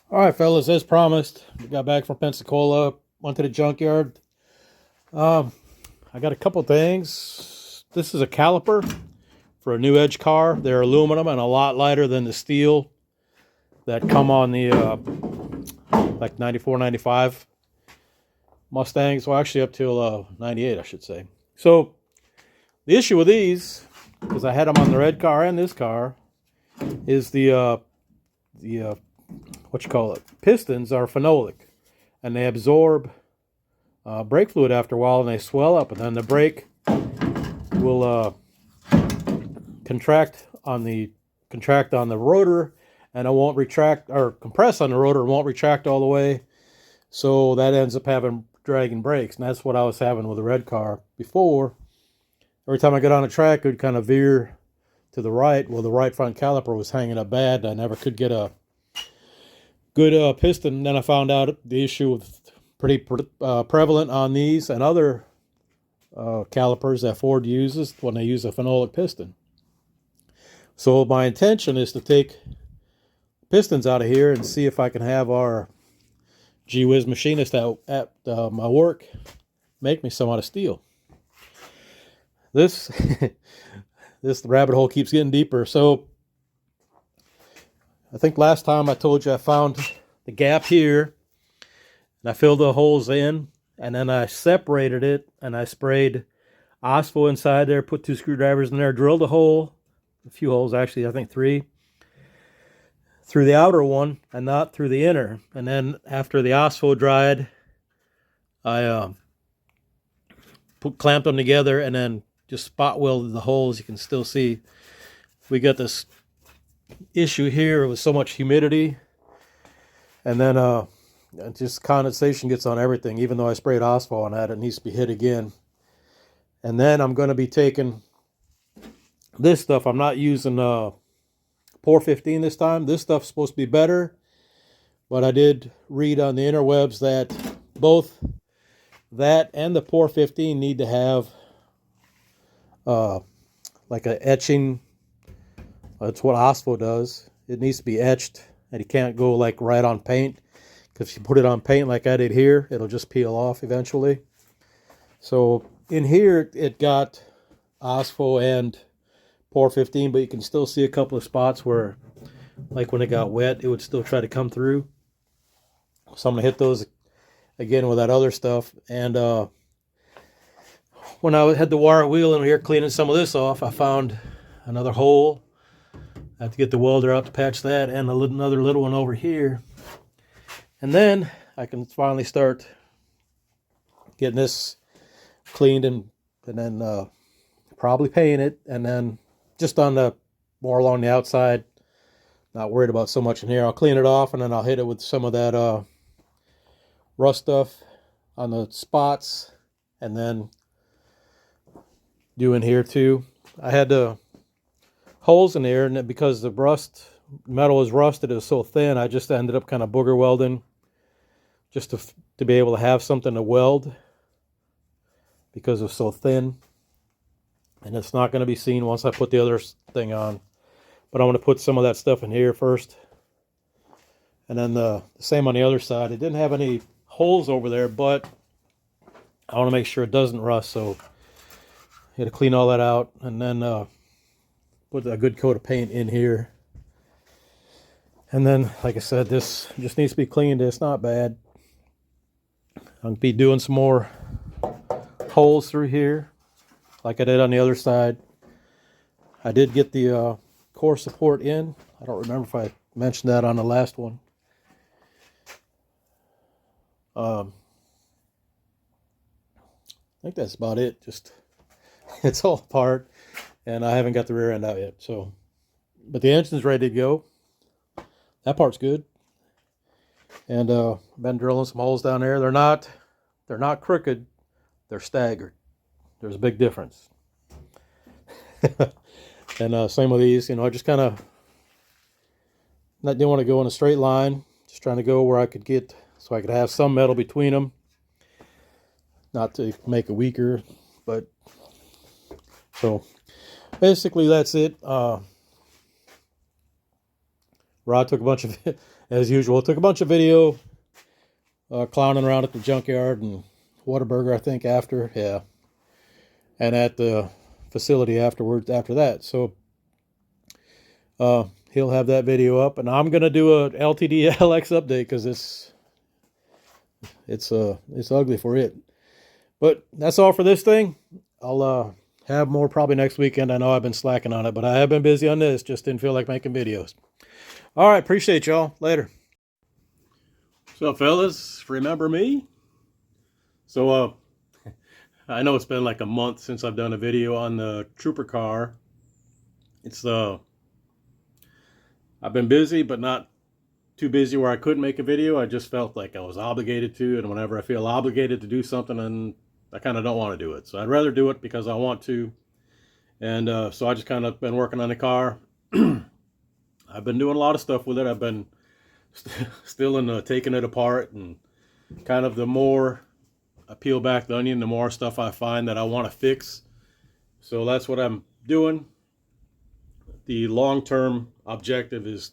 All right, fellas, as promised, we got back from Pensacola, went to the junkyard. Um, I got a couple things. This is a caliper for a new edge car. They're aluminum and a lot lighter than the steel that come on the like 94, 95 Mustangs. Well, actually up till 98, I should say. So the issue with these, because I had them on the red car and this car, is the what you call it, pistons are phenolic, and they absorb brake fluid after a while, and they swell up, and then the brake will contract on the rotor, and it won't retract or compress on the rotor. It won't retract all the way, so that ends up having dragging brakes, and that's what I was having with the red car before. Every time I got on a track, it would kind of veer to the right. Well, the right front caliper was hanging up bad. I never could get a good piston. And then I found out the issue was pretty prevalent on these and other calipers that Ford uses when they use a phenolic piston. So my intention is to take pistons out of here and see if I can have our Gee Whiz machinist at my work make me some out of steel. This this rabbit hole keeps getting deeper. So I think last time I told you I found the gap here and I filled the holes in, and then I separated it and I sprayed Ospo inside there, put 2 screwdrivers in there, drilled a hole, a few holes actually, I think 3, through the outer one and not through the inner. And then after the Ospo dried, I clamped them together and then just spot welded the holes. You can still see we got this issue here with so much humidity, and then just condensation gets on everything. Even though I sprayed Ospo on that, it needs to be hit again. And then I'm going to be taking this stuff. I'm not using Pour 15 this time. This stuff's supposed to be better, but I did read on the interwebs that both that and the Pour 15 need to have like a etching. That's what Ospo does. It needs to be etched, and you can't go like right on paint, because if you put it on paint like I did here, it'll just peel off eventually. So in here, it got Ospo and Pour 15, but you can still see a couple of spots where, like when it got wet, it would still try to come through. So I'm going to hit those again with that other stuff. And when I had the wire wheel in here cleaning some of this off, I found another hole. I have to get the welder out to patch that, and another little one over here. And then I can finally start getting this cleaned and then probably paint it, and then just on the more along the outside, not worried about so much in here. I'll clean it off, and then I'll hit it with some of that rust stuff on the spots, and then do in here too. I had holes in there, and because the metal is rusted, it was so thin, I just ended up kind of booger welding just to be able to have something to weld, because it was so thin. And it's not going to be seen once I put the other thing on. But I'm going to put some of that stuff in here first. And then the same on the other side. It didn't have any holes over there, but I want to make sure it doesn't rust. So I got to clean all that out, and then put a good coat of paint in here. And then, like I said, this just needs to be cleaned. It's not bad. I'll be doing some more holes through here, like I did on the other side. I did get the core support in. I don't remember if I mentioned that on the last one. I think that's about it. Just it's all apart, and I haven't got the rear end out yet. So, but the engine's ready to go. That part's good. And I've been drilling some holes down there. They're not crooked. They're staggered. There's a big difference. And same with these. I just kind of didn't want to go in a straight line. Just trying to go where I could get, so I could have some metal between them. Not to make it weaker, but so basically that's it. Rod took a bunch of, as usual, took a bunch of video clowning around at the junkyard and Whataburger, I think, after. Yeah. And at the facility afterwards, after that. So he'll have that video up. And I'm going to do a LTD LX update because it's ugly for it. But that's all for this thing. I'll have more probably next weekend. I know I've been slacking on it, but I have been busy on this. Just didn't feel like making videos. All right, appreciate y'all. Later. So, fellas, remember me? So, I know it's been like a month since I've done a video on the Trooper car. It's I've been busy, but not too busy where I couldn't make a video. I just felt like I was obligated to, and whenever I feel obligated to do something, and I kind of don't want to do it. So I'd rather do it because I want to. And so I just kind of been working on the car. I've been doing a lot of stuff with it. I've been still in taking it apart, and kind of the more I peel back the onion, the more stuff I find that I want to fix. So that's what I'm doing. The long-term objective is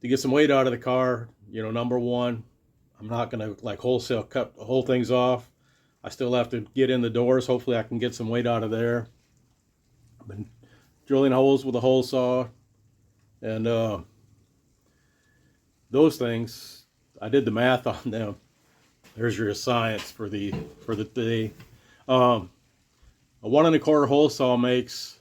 to get some weight out of the car. You know, number one, I'm not going to like wholesale cut whole things off. I still have to get in the doors. Hopefully I can get some weight out of there. I've been drilling holes with a hole saw. And those things, I did the math on them. There's your science for the day. A 1 1/4 hole saw makes,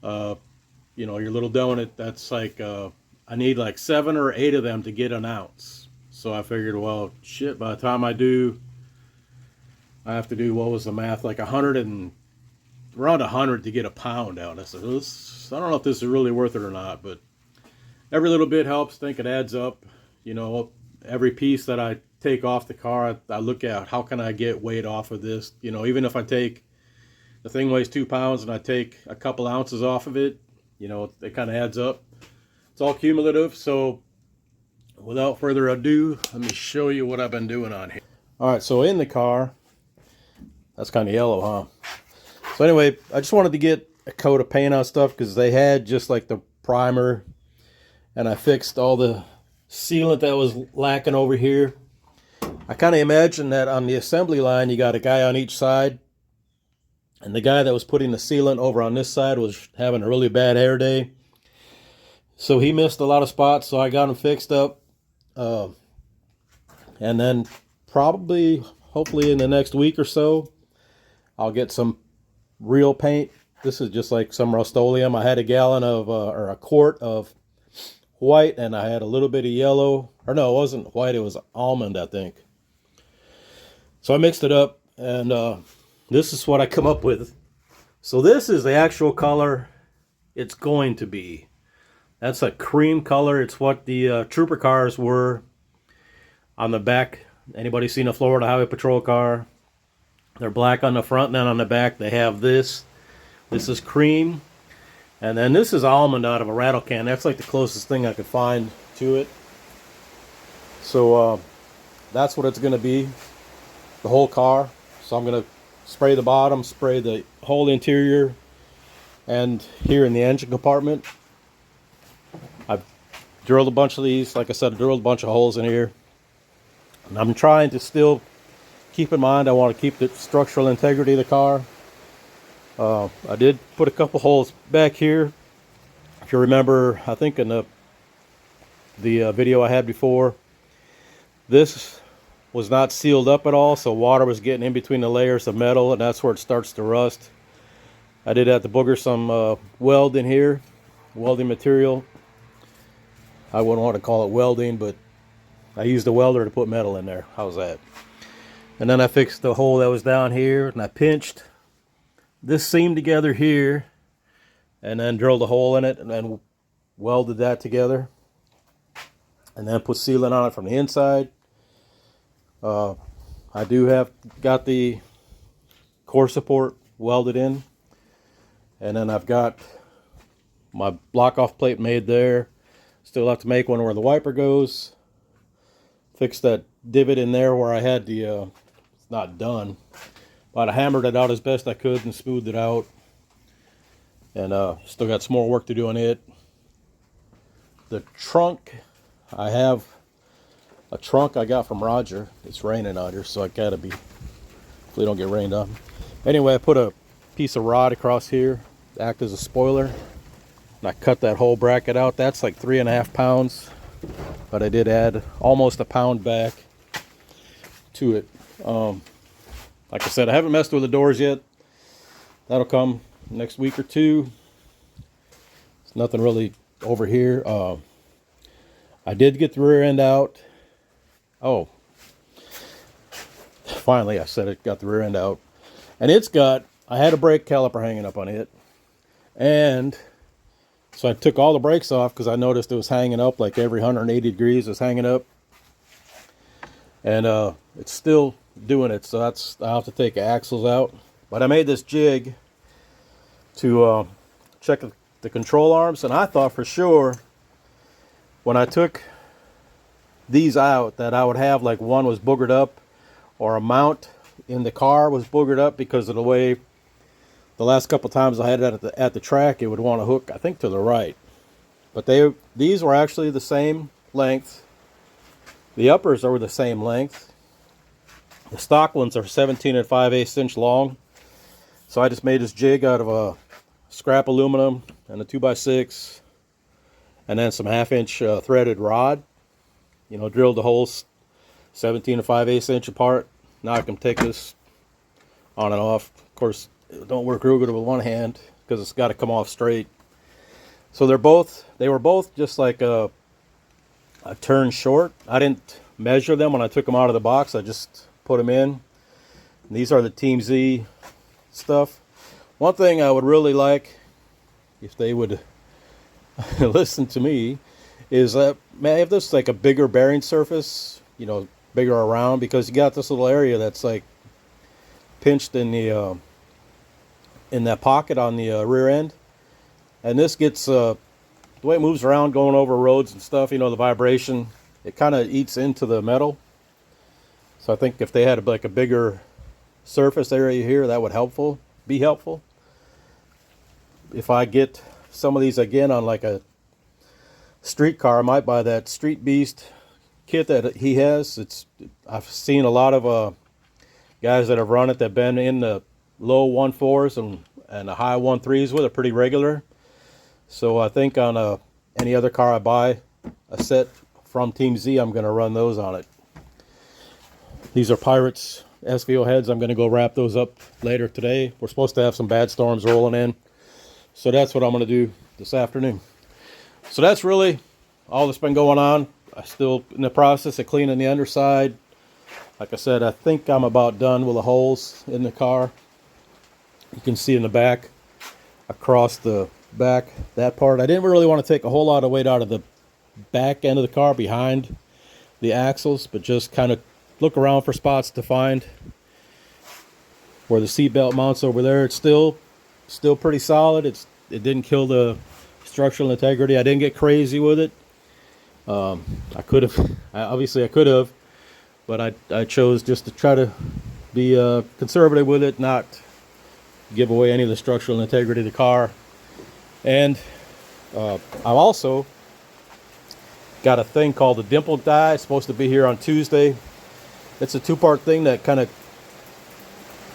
you know, your little donut. That's like I need like 7 or 8 of them to get an ounce. So I figured, well, shit. By the time I have to do, what was the math? Like around 100 to get a pound out. I said, I don't know if this is really worth it or not, but every little bit helps. I think it adds up. You know, every piece that I take off the car, I look at how can I get weight off of this. You know, even if I take, the thing weighs 2 pounds and I take a couple ounces off of it, you know, it kind of adds up. It's all cumulative. So without further ado, let me show you what I've been doing on here. All right, so in the car, that's kind of yellow, huh? So anyway, I just wanted to get a coat of paint on stuff because they had just like the primer, and I fixed all the sealant that was lacking over here. I kind of imagine that on the assembly line, you got a guy on each side, and the guy that was putting the sealant over on this side was having a really bad hair day. So he missed a lot of spots, so I got him fixed up. And then probably, hopefully in the next week or so, I'll get some real paint. This is just like some Rust-Oleum. I had a gallon of, or a quart of white, and I had a little bit of yellow. Or no, it wasn't white, it was almond, I think. So I mixed it up, and this is what I come up with. So this is the actual color it's going to be. That's a cream color. It's what the Trooper cars were on the back. Anybody seen a Florida Highway Patrol car? They're black on the front, and then on the back they have this. This is cream. And then this is almond out of a rattle can. That's like the closest thing I could find to it. So that's what it's going to be, the whole car. So I'm going to spray the bottom, spray the whole interior, and here in the engine compartment. I've drilled a bunch of these. Like I said, I drilled a bunch of holes in here. And I'm trying to still keep in mind, I want to keep the structural integrity of the car. I did put a couple holes back here. If you remember, I think in the video I had before, this was not sealed up at all, so water was getting in between the layers of metal, and that's where it starts to rust. I did have to booger some weld in here, welding material. I wouldn't want to call it welding, but I used a welder to put metal in there. How's that? And then I fixed the hole that was down here, and I pinched this seam together here, and then drilled a hole in it, and then welded that together, and then put sealant on it from the inside. I do have got the core support welded in, and then I've got my block off plate made there. Still have to make one where the wiper goes. Fix that divot in there where I had the it's not done, but I hammered it out as best I could and smoothed it out. And still got some more work to do on it. the trunk, I have a trunk I got from Roger. It's raining out here, so I gotta be, hopefully don't get rained on. Anyway, I put a piece of rod across here to act as a spoiler, and I cut that whole bracket out. That's like 3.5 pounds, but I did add almost a pound back to it. Like I said, I haven't messed with the doors yet. That'll come next week or two. There's nothing really over here. I did get the rear end out. Oh, finally I said it, got the rear end out. And it's got, I had a brake caliper hanging up on it. And so I took all the brakes off because I noticed it was hanging up like every 180 degrees it was hanging up. And it's still doing it, so I'll have to take the axles out. But I made this jig to check the control arms, and I thought for sure when I took these out that I would have like one was boogered up, or a mount in the car was boogered up because of the way the last couple times I had it at the track, it would want to hook, I think, to the right. But these were actually the same length. The uppers are the same length. The stock ones are 17 5/8 inch long. So I just made this jig out of a scrap aluminum and a 2x6, and then some 1/2 inch threaded rod. You know, drilled the holes 17 5/8 inch apart. Now I can take this on and off. Of course, it don't work real good with one hand because it's got to come off straight. So they were both just like a turn short. I didn't measure them when I took them out of the box. I just put them in. And these are the Team Z stuff. One thing I would really like, if they would listen to me, is that may have this like a bigger bearing surface, you know, bigger around, because you got this little area that's like pinched in the in that pocket on the rear end, and this gets the way it moves around going over roads and stuff, you know, the vibration, it kind of eats into the metal. So I think if they had like a bigger surface area here, that would be helpful. If I get some of these again on like a street car, I might buy that Street Beast kit that he has. I've seen a lot of guys that have run it that've been in the low 1.4s and the high 1.3s with it pretty regular. So I think on any other car I buy a set from Team Z, I'm going to run those on it. These are Pirates SVO heads. I'm going to go wrap those up later today. We're supposed to have some bad storms rolling in, so that's what I'm going to do this afternoon. So that's really all that's been going on. I'm still in the process of cleaning the underside. Like I said, I think I'm about done with the holes in the car. You can see in the back, across the back, that part. I didn't really want to take a whole lot of weight out of the back end of the car behind the axles, but just kind of look around for spots to find where the seatbelt mounts over there. It's still pretty solid. It didn't kill the structural integrity. I didn't get crazy with it. I could have, obviously I could have, but I chose just to try to be conservative with it, not give away any of the structural integrity of the car. And I've also got a thing called the dimple die. It's supposed to be here on Tuesday. It's a two-part thing that kind of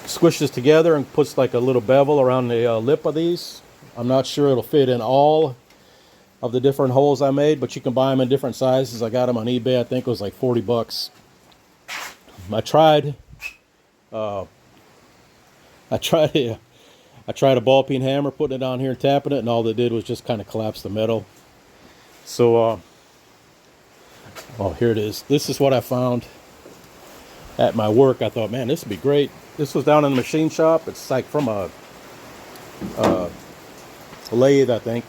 squishes together and puts like a little bevel around the lip of these. I'm not sure it'll fit in all of the different holes I made, but you can buy them in different sizes. I got them on eBay. I think it was like 40 bucks. I tried a ball peen hammer, putting it on here and tapping it, and all they did was just kind of collapse the metal. So, oh, here it is. This is what I found at my work. I thought, man, this would be great. This was down in the machine shop. It's like from a lathe, I think.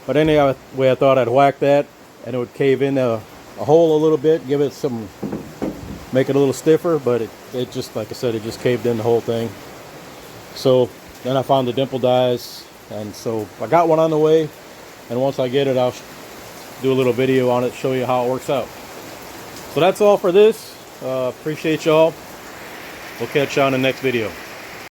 But anyway, I thought I'd whack that, and it would cave in a hole a little bit, give it some, make it a little stiffer. But it just, like I said, it just caved in the whole thing. So then I found the dimple dies, and so I got one on the way. And once I get it, I'll do a little video on it, show you how it works out. So that's all for this. Appreciate y'all. We'll catch you on the next video.